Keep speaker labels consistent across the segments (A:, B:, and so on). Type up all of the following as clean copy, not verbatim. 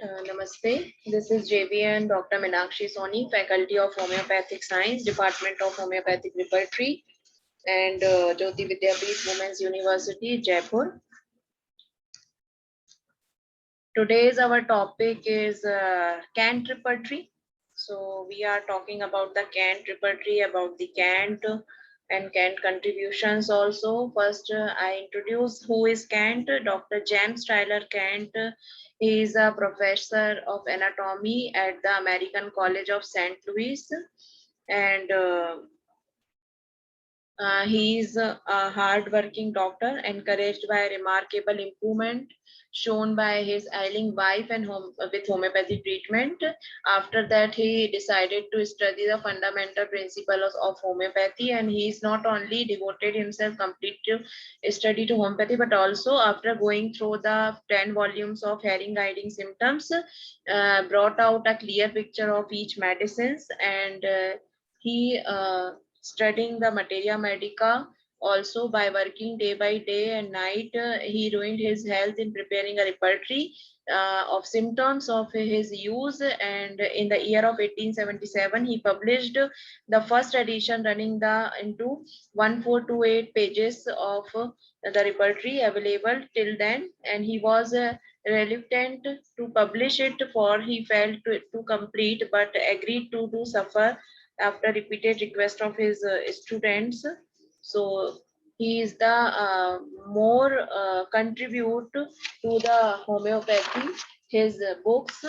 A: Namaste. This is JVN Dr. Meenakshi Soni, Faculty of Homeopathic Science, Department of Homeopathic Repertory, and Jyoti Vidyapeeth Women's University, Jaipur. Today's our topic is cant repertory. So we are talking about the cant repertory, about the cant and cant contributions also. First, I introduce who is Kant. Dr. James Tyler Kant. He is a professor of anatomy at the American College of St. Louis, and he is a hard-working doctor, encouraged by remarkable improvement shown by his ailing wife and with homeopathy treatment. After that, he decided to study the fundamental principles of homeopathy, and he is not only devoted himself complete to study to homeopathy, but also after going through the 10 volumes of Herring Guiding Symptoms, brought out a clear picture of each medicines, and he studying the materia medica. Also, by working day by day and night, he ruined his health in preparing a repertory of symptoms of his use. And in the year of 1877, he published the first edition, running the into 1428 pages of the repertory available till then. And he was reluctant to publish it, for he felt too complete, but agreed to suffer after repeated request of his students. So he is the more contribute to the homeopathy, his books.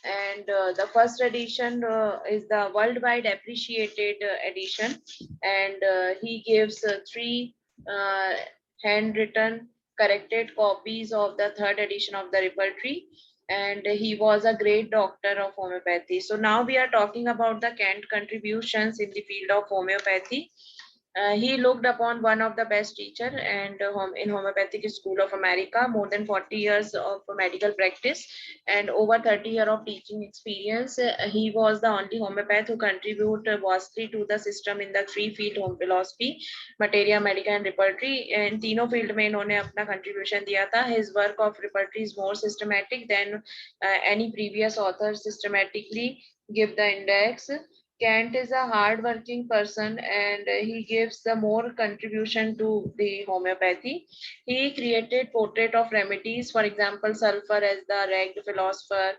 A: And the first edition is the worldwide appreciated edition, and he gives three uh, handwritten corrected copies of the third edition of the repertory, and he was a great doctor of homeopathy. So now we are talking about the Kant contributions in the field of homeopathy. He looked upon one of the best teacher and in homeopathic school of America, more than 40 years of medical practice and over 30 years of teaching experience. He was the only homeopath who contributed vastly to the system in the three field home philosophy, materia medica and repertory. And तीनों field में इन्होंने अपना contribution दिया था. His work of repertory is more systematic than any previous author systematically give the index. Kant is a hard-working person, and he gives the more contribution to the homeopathy. He created portrait of remedies, for example, sulfur as the ragged philosopher.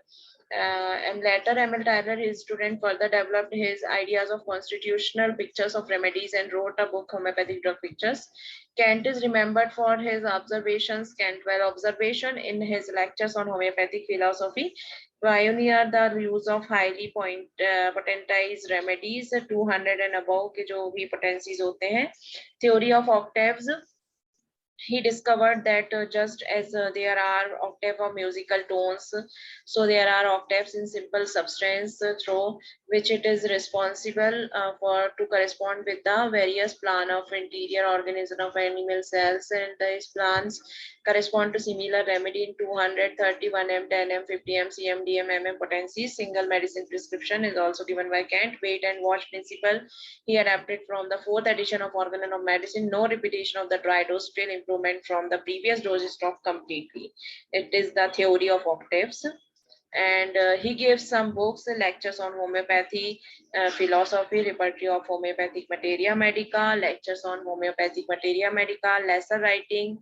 A: And later, Emil Tyler, his student, further developed his ideas of constitutional pictures of remedies and wrote a book, Homeopathic Drug Pictures. Kant is remembered for his observations, Cantwell observation, in his lectures on homeopathic philosophy. Pioneer the use of highly potentized remedies, 200 and above के जो भी potencies होते हैं. Theory of octaves. He discovered that just as there are octave of musical tones, so there are octaves in simple substance through which it is responsible for to correspond with the various plan of interior organism of animal cells, and these plans correspond to similar remedy in 231 m, 10 m, 50 m, cm, dm, mm potencies. Single medicine prescription is also given by Kant. Wait and watch principle he adapted from the fourth edition of Organon of Medicine. No repetition of the dry dose, still improvement from the previous dose stopped completely. It is the theory of octaves. And he gives some books, lectures on homeopathy, philosophy, repertory of homeopathic materia medica, lectures on homeopathic materia medica, lesser writing,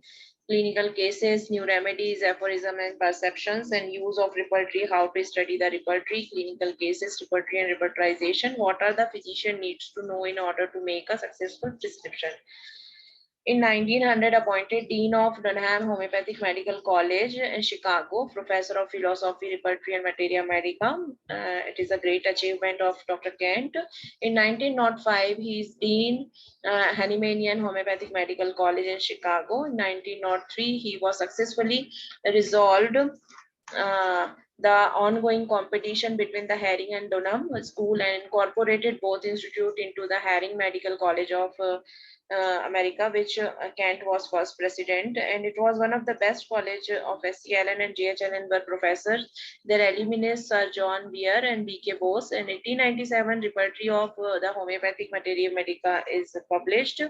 A: clinical cases, new remedies, aphorism and perceptions, and use of repertory, how to study the repertory, clinical cases, repertory and repertorization, what are the physician needs to know in order to make a successful prescription. In 1900, appointed Dean of Dunham Homeopathic Medical College in Chicago, Professor of Philosophy, Repertory and Materia Medica. It is a great achievement of Dr. Kent. In 1905, he is Dean Hahnemannian Homeopathic Medical College in Chicago. In 1903, he was successfully resolved the ongoing competition between the Herring and Dunham School and incorporated both institutes into the Herring Medical College of America, which Kent was first president, and it was one of the best college of SC Allen and JH Allen were professors. Their alumni Sir John Weir and BK Bose. In 1897, repertory of the homeopathic materia medica is published.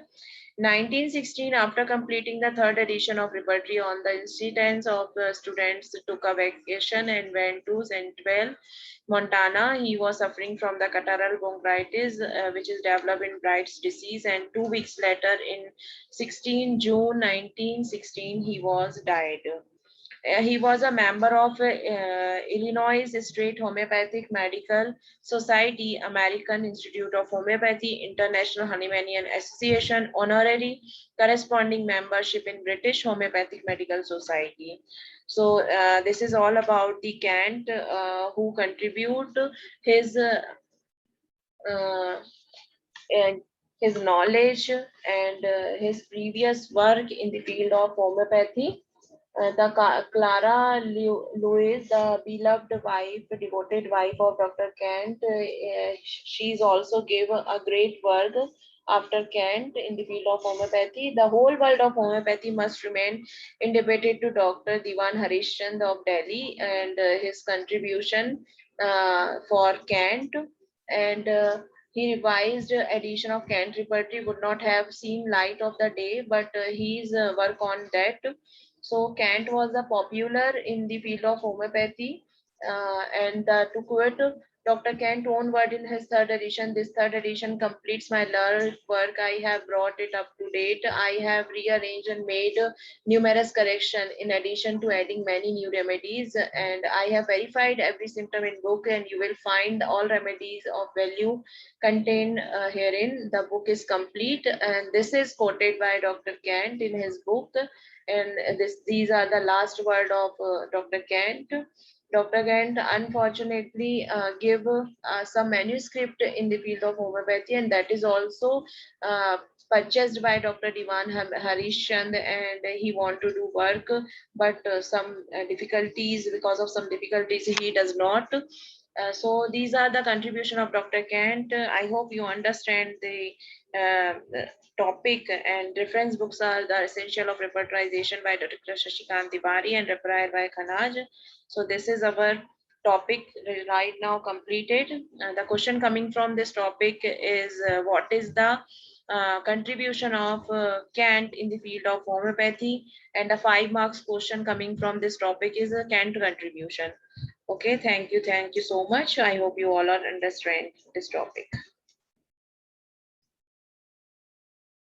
A: 1916, after completing the third edition of repertory on the incidents of the students, took a vacation and went to Central Montana. He was suffering from the catarrhal bronchitis, which is developed in Bright's disease, and 2 weeks later, in 16 June 1916, he was died. He was a member of Illinois State Homeopathic Medical Society, American Institute of Homeopathy, International Hahnemannian Association, honorary corresponding membership in British Homeopathic Medical Society. So this is all about the Kant, who contribute his uh, and his knowledge and his previous work in the field of homeopathy. Clara Lewis, the beloved wife, devoted wife of Dr. Kent, she's also gave a great work after Kent in the field of homeopathy. The whole world of homeopathy must remain indebted to Dr. Diwan Harishchand of Delhi and his contribution for Kent. And he revised edition of Kent repertory would not have seen light of the day, but his work on that. So Kant was a popular in the field of homeopathy, and to quote Dr. Kant own word in his third edition, this third edition completes my learned work. I have brought it up to date. I have rearranged and made numerous correction in addition to adding many new remedies, and I have verified every symptom in book, and you will find all remedies of value contained herein. The book is complete, and this is quoted by Dr. Kant in his book, and these are the last word of Dr. Kant. Dr. Kant unfortunately gave some manuscript in the field of homeopathy, and that is also purchased by Dr. Diwan Harishchand, and he want to do work, but some difficulties, because of some difficulties, he does not. So these are the contribution of Dr. Kant. I hope you understand the topic, and reference books are The Essential of Repertorization by Dr. Shashikant Tiwari and Repair by Khanaj. So this is our topic right now completed. The question coming from this topic is what is the contribution of Kant in the field of homeopathy, and the 5 marks question coming from this topic is a Kant contribution. Okay, thank you so much. I hope you all are understand this topic.